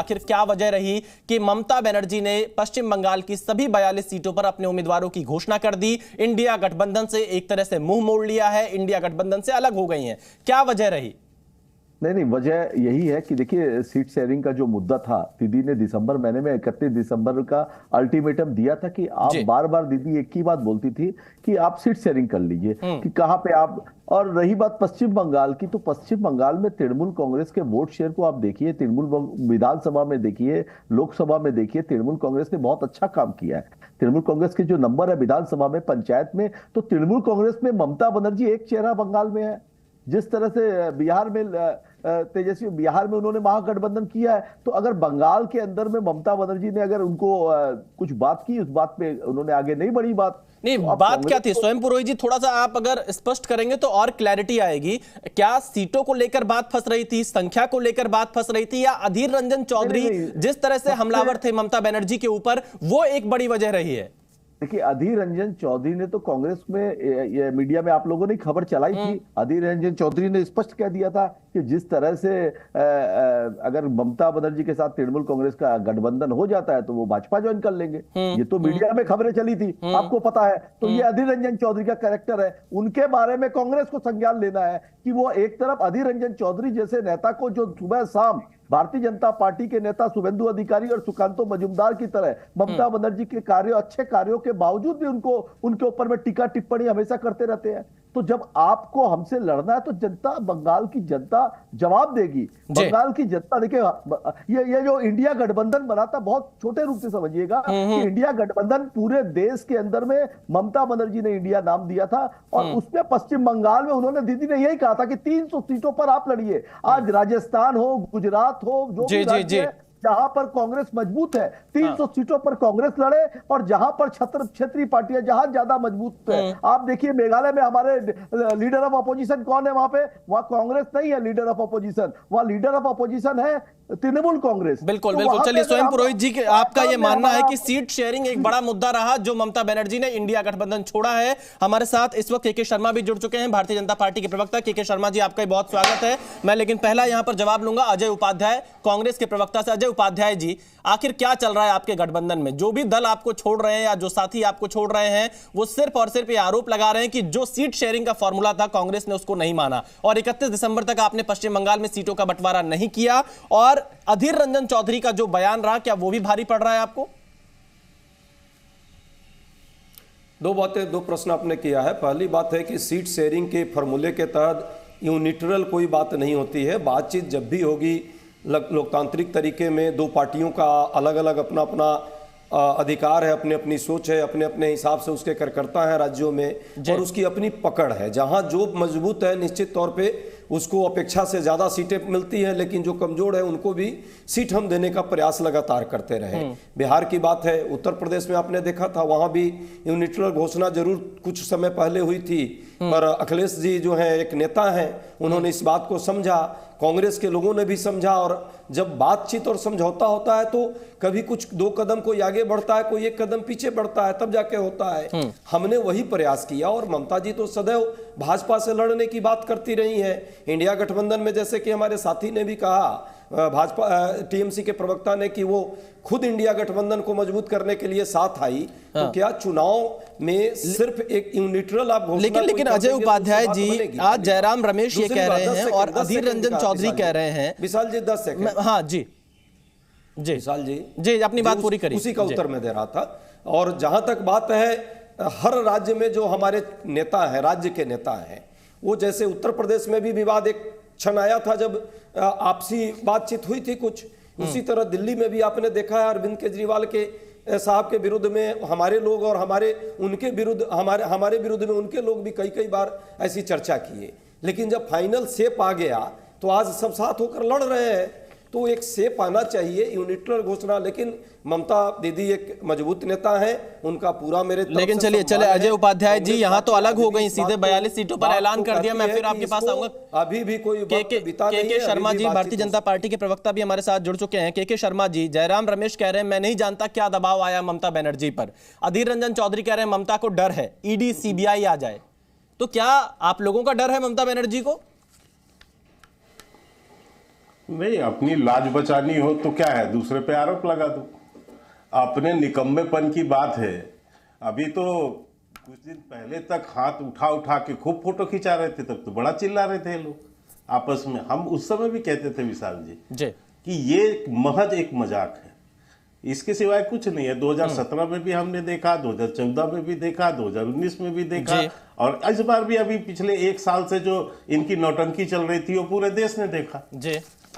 आखिर क्या वजह रही कि ममता बनर्जी ने पश्चिम बंगाल की सभी 42 सीटों पर अपने उम्मीदवारों की घोषणा कर दी, इंडिया गठबंधन से एक तरह से मुंह मोड़ लिया है, इंडिया गठबंधन से अलग हो गई हैं, क्या वजह रही? नहीं, वजह यही है कि देखिए, सीट शेयरिंग का जो मुद्दा था, दीदी ने दिसंबर महीने में 31 दिसंबर का अल्टीमेटम दिया था कि आप बार बार, दीदी एक ही बात बोलती थी कि आप सीट शेयरिंग कर लीजिए कि कहां पे आप। और रही बात पश्चिम बंगाल की, तो पश्चिम बंगाल में तृणमूल कांग्रेस के वोट शेयर को आप देखिए, तृणमूल विधानसभा में देखिए, लोकसभा में देखिए, तृणमूल कांग्रेस ने बहुत अच्छा काम किया है। तृणमूल कांग्रेस के जो नंबर है विधानसभा में, पंचायत में, तो तृणमूल कांग्रेस में ममता बनर्जी एक चेहरा बंगाल में है। जिस तरह से बिहार में तेजस्वी, बिहार में उन्होंने महागठबंधन किया है, तो अगर बंगाल के अंदर में ममता बनर्जी ने अगर उनको कुछ बात की, उस बात पे उन्होंने आगे नहीं बढ़ी बात। नहीं, तो बात क्या थी स्वयं पुरोहित जी, थोड़ा सा आप अगर स्पष्ट करेंगे तो और क्लैरिटी आएगी। क्या सीटों को लेकर बात फंस रही थी, संख्या को लेकर बात फंस रही थी, या अधीर रंजन चौधरी जिस तरह से हमलावर थे ममता बनर्जी के ऊपर, वो एक बड़ी वजह रही है? देखिए, अधीर रंजन चौधरी ने तो कांग्रेस में, ये मीडिया में आप लोगों ने खबर चलाई थी, अधीर रंजन चौधरी ने स्पष्ट कह दिया था कि जिस तरह से अगर ममता बनर्जी के साथ तृणमूल कांग्रेस का गठबंधन हो जाता है तो वो भाजपा ज्वाइन कर लेंगे। ये तो मीडिया में खबरें चली थी, आपको पता है। तो ये अधीर रंजन चौधरी का कैरेक्टर है, उनके बारे में कांग्रेस को संज्ञान लेना है कि वो एक तरफ अधीर रंजन चौधरी जैसे नेता को, जो सुबह शाम भारतीय जनता पार्टी के नेता शुभेंदु अधिकारी और सुकांतो मजूमदार की तरह ममता बनर्जी के कार्यों, अच्छे कार्यों के बावजूद भी उनके ऊपर में टीका टिप्पणी हमेशा करते रहते हैं। तो जब आपको हमसे लड़ना है तो जनता, बंगाल की जनता जवाब देगी। बंगाल की जनता, देखिए, ये जो इंडिया गठबंधन बना था, बहुत छोटे रूप से समझिएगा कि इंडिया गठबंधन पूरे देश के अंदर में ममता बनर्जी ने इंडिया नाम दिया था, और उसमें पश्चिम बंगाल में उन्होंने, दीदी ने यही कहा था कि 300 सीटों पर आप लड़िए। आज राजस्थान हो, गुजरात हो, जो भी राज्य है जहां पर कांग्रेस मजबूत है, 300 सीटों पर कांग्रेस लड़े, और जहां पर क्षेत्रीय पार्टियां जहां ज्यादा मजबूत है, आप देखिए मेघालय में हमारे लीडर ऑफ अपोजिशन कौन है? वहां कांग्रेस नहीं है लीडर ऑफ अपोजिशन, वहां लीडर ऑफ अपोजिशन है तृणमूल कांग्रेस। बिल्कुल बिल्कुल। चलिए स्वयं पुरोहित जी, आपका यह मानना है कि सीट शेयरिंग एक बड़ा मुद्दा रहा जो ममता बनर्जी ने इंडिया गठबंधन छोड़ा है। हमारे साथ इस वक्त के शर्मा भी जुड़ चुके हैं, भारतीय जनता पार्टी के प्रवक्ता। के शर्मा जी, आपका बहुत स्वागत है। मैं लेकिन पहला यहां पर जवाब लूंगा अजय उपाध्याय, कांग्रेस के प्रवक्ता से। अजय उपाध्याय जी, आखिर क्या चल रहा है आपके गठबंधन में? जो भी दल आपको छोड़ रहे हैं या जो साथी आपको छोड़ रहे हैं, वो सिर्फ और सिर्फ ये आरोप लगा रहे हैं कि जो सीट शेयरिंग का फॉर्मूला था कांग्रेस ने उसको नहीं माना, और 31 दिसंबर तक आपने पश्चिम बंगाल में सीटों का बंटवारा नहीं किया। और अधीर रंजन चौधरी का जो बयान रहा, क्या वो भी भारी पड़ रहा है आपको? दो बातें, दो प्रश्न आपने किया है। पहली बात है कि सीट शेयरिंग के फॉर्मूले के तहत यूनिटरल कोई बात नहीं होती है। बातचीत जब भी होगी लोकतांत्रिक तरीके में, दो पार्टियों का अलग अलग अपना अपना अधिकार है, अपनी अपनी सोच है, अपने अपने हिसाब से उसके कार्यकर्ता हैं राज्यों में, और उसकी अपनी पकड़ है। जहां जो मजबूत है निश्चित तौर पे उसको अपेक्षा से ज़्यादा सीटें मिलती हैं, लेकिन जो कमज़ोर है उनको भी सीट हम देने का प्रयास लगातार करते रहे। बिहार की बात है, उत्तर प्रदेश में आपने देखा था, वहाँ भी यूनिटरल घोषणा जरूर कुछ समय पहले हुई थी, पर अखिलेश जी जो है एक नेता हैं, उन्होंने इस बात को समझा, कांग्रेस के लोगों ने भी समझा, और जब बातचीत और समझौता होता है तो कभी कुछ दो कदम कोई आगे बढ़ता है, कोई एक कदम पीछे बढ़ता है, तब जाके होता है। हमने वही प्रयास किया, और ममता जी तो सदैव भाजपा से लड़ने की बात करती रही हैं। इंडिया गठबंधन में जैसे कि हमारे साथी ने भी कहा, भाजपा टीएमसी के प्रवक्ता ने, कि वो खुद इंडिया गठबंधन को मजबूत करने के लिए साथ आई। तो क्या चुनाव में सिर्फ एक यूनिट्रल आप घोषणा? लेकिन अजय उपाध्याय जी, आज जयराम रमेश ये कह रहे हैं और अधीर रंजन चौधरी कह रहे हैं। विशाल जी 10 सेकंड। हाँ जी जी, विशाल जी अपनी बात पूरी करिए। उसी का उत्तर मैं दे रहा था। और जहां तक बात है, हर राज्य में जो हमारे नेता हैं, राज्य के नेता हैं, वो जैसे उत्तर प्रदेश में भी विवाद एक क्षण आया था जब आपसी बातचीत हुई थी कुछ, उसी तरह दिल्ली में भी आपने देखा है अरविंद केजरीवाल के साहब के विरुद्ध में हमारे लोग, और उनके विरुद्ध हमारे विरुद्ध में उनके लोग भी कई बार ऐसी चर्चा किए। लेकिन जब फाइनल शेप आ गया तो आज सब साथ होकर लड़ रहे हैं। तो एक शेप आना चाहिए, यूनिटरल घोषणा। लेकिन ममता दीदी एक मजबूत नेता है, उनका पूरा मेरे तरफ लेकिन चलिए अजय उपाध्याय जी यहाँ तो अलग हो गई, सीधे 42 सीटों पर ऐलान कर दिया। मैं फिर आपके पास आऊंगा। अभी भी कोई के शर्मा जी, भारतीय जनता पार्टी के प्रवक्ता भी हमारे साथ जुड़ चुके हैं। के शर्मा जी, जयराम रमेश कह रहे हैं मैं नहीं जानता क्या दबाव आया ममता बनर्जी पर। अधीर रंजन चौधरी कह रहे हैं ममता को डर है ईडी सीबीआई आ जाए। तो क्या आप लोगों का डर है ममता बनर्जी को? नहीं, अपनी लाज बचानी हो तो क्या है, दूसरे पे आरोप लगा दो। अपने निकम्मेपन की बात है। अभी तो कुछ दिन पहले तक हाथ उठा उठा के खूब फोटो खिंचा रहे थे, तब तो बड़ा चिल्ला रहे थे लोग आपस में। हम उस समय भी कहते थे विशाल जी कि ये महज एक मजाक है, इसके सिवाय कुछ नहीं है। 2017 में भी हमने देखा, 2014 में भी देखा, 2019 में भी देखा, और इस बार भी अभी पिछले एक साल से जो इनकी नौटंकी चल रही थी वो पूरे देश ने देखा।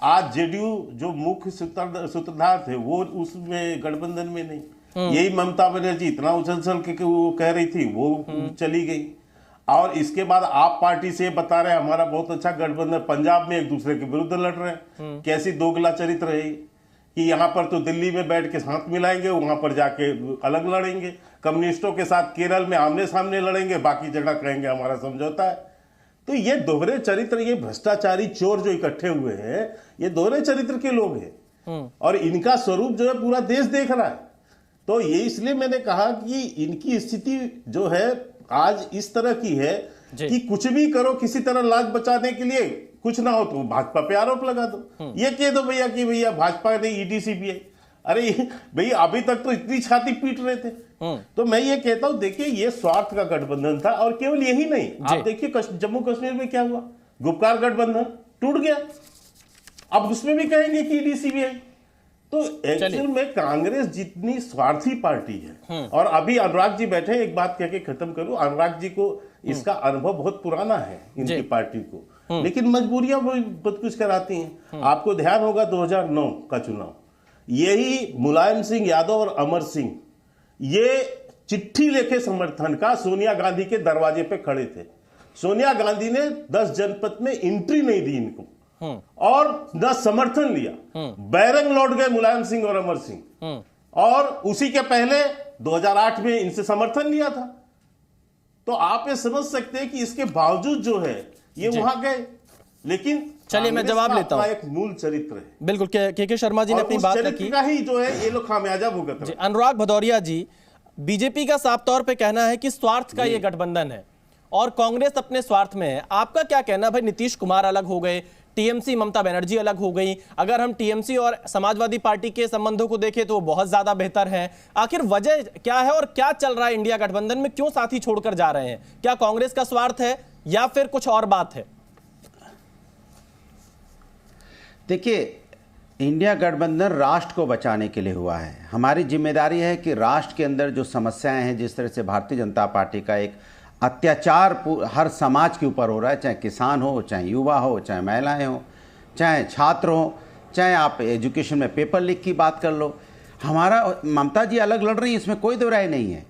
आज जेडीयू जो मुख्य सूत्रधार थे वो उसमें गठबंधन में नहीं, यही ममता बनर्जी इतना उछल के वो कह रही थी, वो चली गई। और इसके बाद आप पार्टी से बता रहे हैं हमारा बहुत अच्छा गठबंधन, पंजाब में एक दूसरे के विरुद्ध लड़ रहे हैं। कैसी दोगला चरित्र है कि यहाँ पर तो दिल्ली में बैठ के हाथ मिलाएंगे, वहां पर जाके अलग लड़ेंगे, कम्युनिस्टों के साथ केरल में आमने सामने लड़ेंगे, बाकी जगह कहेंगे हमारा समझौता है। तो ये दोहरे चरित्र, ये भ्रष्टाचारी चोर जो इकट्ठे हुए हैं, ये दोहरे चरित्र के लोग हैं और इनका स्वरूप जो है पूरा देश देख रहा है। तो ये इसलिए मैंने कहा कि इनकी स्थिति जो है आज इस तरह की है कि कुछ भी करो, किसी तरह लाज बचाने के लिए, कुछ ना हो तो भाजपा पे आरोप लगा दो। ये कह दो भैया कि भैया भाजपा ने ईडी सीबीआई, अरे भैया अभी तक तो इतनी छाती पीट रहे थे। तो मैं ये कहता हूं, देखिए ये स्वार्थ का गठबंधन था, और केवल यही नहीं, आप देखिए जम्मू कश्मीर में क्या हुआ, गुपकार गठबंधन टूट गया, अब उसमें भी कहेंगे कि ईडी सीबीआई। तो एक्चुअल में कांग्रेस जितनी स्वार्थी पार्टी है, और अभी अनुराग जी बैठे, एक बात कह के खत्म करूं, अनुराग जी को इसका अनुभव बहुत पुराना है इनकी पार्टी को, लेकिन मजबूरियां बहुत कुछ कराती हैं। आपको ध्यान होगा 2009 का चुनाव, यही मुलायम सिंह यादव और अमर सिंह ये चिट्ठी लेके समर्थन का सोनिया गांधी के दरवाजे पे खड़े थे। सोनिया गांधी ने 10 जनपद में एंट्री नहीं दी इनको और न समर्थन लिया, बैरंग लौट गए मुलायम सिंह और अमर सिंह, और उसी के पहले 2008 में इनसे समर्थन लिया था। तो आप ये समझ सकते हैं कि इसके बावजूद जो है ये वहां गए। लेकिन चलिए मैं जवाब लेता हूं, एक मूल चरित्र है। बिल्कुल, के शर्मा जी ने अपनी बात रखी का ही जो है ये लोग खामियाजा भुगत रहे हैं। अनुराग भदौरिया जी, बीजेपी का साफ तौर पे कहना है कि स्वार्थ का ये गठबंधन है और कांग्रेस अपने स्वार्थ में है। आपका क्या कहना भाई? नीतीश कुमार अलग हो गए, टीएमसी ममता बनर्जी अलग हो गई। अगर हम टीएमसी और समाजवादी पार्टी के संबंधों को देखें तो वो बहुत ज्यादा बेहतर है। आखिर वजह क्या है और क्या चल रहा है इंडिया गठबंधन में? क्यों साथी छोड़कर जा रहे हैं? क्या कांग्रेस का स्वार्थ है या फिर कुछ और बात है? देखिए, इंडिया गठबंधन राष्ट्र को बचाने के लिए हुआ है। हमारी जिम्मेदारी है कि राष्ट्र के अंदर जो समस्याएं हैं, जिस तरह से भारतीय जनता पार्टी का एक अत्याचार हर समाज के ऊपर हो रहा है, चाहे किसान हो, चाहे युवा हो, चाहे महिलाएं हो, चाहे छात्र हो, चाहे आप एजुकेशन में पेपर लीक की बात कर लो। हमारा ममता जी अलग लड़ रही है, इसमें कोई दो राय नहीं है,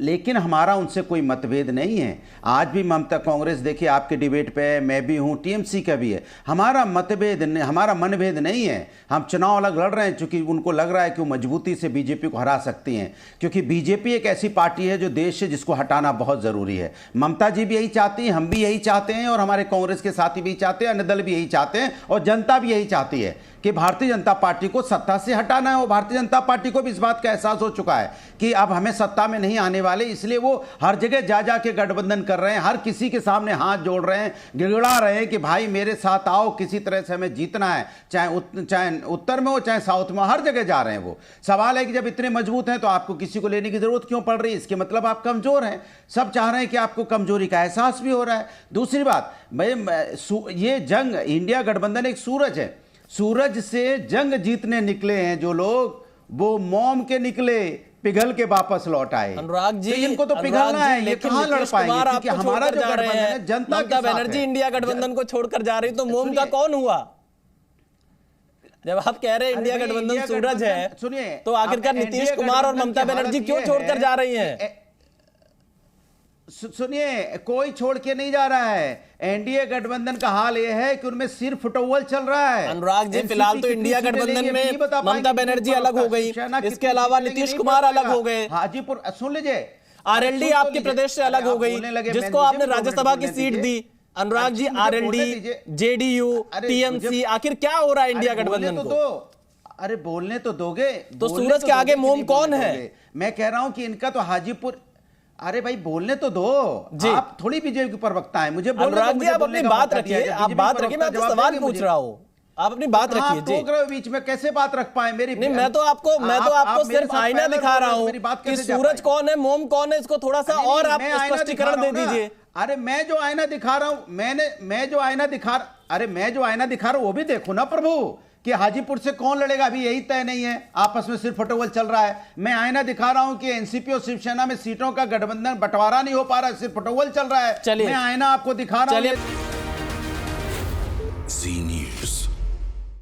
लेकिन हमारा उनसे कोई मतभेद नहीं है। आज भी ममता, कांग्रेस देखिए आपके डिबेट पे है, मैं भी हूँ, टीएमसी का भी है। हमारा मतभेद, हमारा मनभेद नहीं है। हम चुनाव अलग लड़ रहे हैं क्योंकि उनको लग रहा है कि वो मजबूती से बीजेपी को हरा सकती हैं, क्योंकि बीजेपी एक ऐसी पार्टी है जो देश से जिसको हटाना बहुत ज़रूरी है। ममता जी भी यही चाहती हैं, हम भी यही चाहते हैं, और हमारे कांग्रेस के साथी भी चाहते हैं, अन्य दल भी यही चाहते हैं, और जनता भी यही चाहती है कि भारतीय जनता पार्टी को सत्ता से हटाना है। और भारतीय जनता पार्टी को भी इस बात का एहसास हो चुका है कि अब हमें सत्ता में नहीं आने वाले, इसलिए वो हर जगह जा जा के गठबंधन कर रहे हैं, हर किसी के सामने हाथ जोड़ रहे हैं, गिड़गिड़ा रहे हैं कि भाई मेरे साथ आओ, किसी तरह से हमें जीतना है, चाहे उत्तर में हो चाहे साउथ में, हर जगह जा रहे हैं वो। सवाल है कि जब इतने मजबूत हैं तो आपको किसी को लेने की जरूरत क्यों पड़ रही है? इसके मतलब आप कमजोर हैं। सब चाह रहे हैं कि आपको कमजोरी का एहसास भी हो रहा है। दूसरी बात, ये जंग, इंडिया गठबंधन एक सूरज है, सूरज से जंग जीतने निकले हैं जो लोग, वो मोम के निकले, पिघल के वापस लौट आए। अनुराग जी, तो इनको तो पिघलना है, ये कहां लड़ पाएंगे? क्योंकि हमारा जो गठबंधन है जनता के साथ है। बनर्जी इंडिया गठबंधन को छोड़कर जा रही, तो मोम का कौन हुआ? जब आप कह रहे हैं इंडिया गठबंधन सूरज है, सुनिए, तो आखिरकार नीतीश कुमार और ममता बनर्जी क्यों छोड़कर जा रही हैं? सुनिए, कोई छोड़ के नहीं जा रहा है। एनडीए गठबंधन का हाल यह है कि उनमें सिर्फ फुटबॉल चल रहा है। अनुराग जी, फिलहाल तो इंडिया गठबंधन में ममता बनर्जी अलग हो गई, इसके अलावा नीतीश कुमार अलग हो गए, हाजीपुर, सुन लीजिए, आरएलडी आपके प्रदेश से अलग हो गई, जिसको आपने राज्यसभा की सीट दी। Anurag ji, RLD, JDU, TMC, आखिर क्या हो रहा है इंडिया गठबंधन को? अरे बोलने तो दोगे? तो सूरज के आगे मोम कौन है? मैं कह रहा हूं कि इनका तो हाजीपुर, अरे भाई बोलने तो दो जी। आप थोड़ी बीजेपी के प्रवक्ता हैं, मुझे बोलने अनुराग जी, आप अपनी बात रखिए, आप बात रखिए, मैं आपसे सवाल पूछ रहा हूं। आप अपनी बात रखिए जी। टोक रहे हो बीच में, कैसे बात रख पाए मेरी? नहीं, मैं तो आपको सिर्फ आईना दिखा रहा हूँ कि सूरज कौन है, मोम कौन है, इसको थोड़ा सा और आप स्पष्टीकरण दे दीजिए। अरे मैं जो आईना दिखा रहा हूं, मैं जो आईना दिखा रहा हूं वो भी देखो ना प्रभु, कि हाजीपुर से कौन लड़ेगा अभी यही तय नहीं है, आपस में सिर्फ फटोवल चल रहा है। मैं आईना दिखा रहा हूं कि एनसीपी और शिवसेना में सीटों का गठबंधन बंटवारा नहीं हो पा रहा है, सिर्फ फटोवल चल रहा है। मैं आईना आपको दिखा रहा हूं।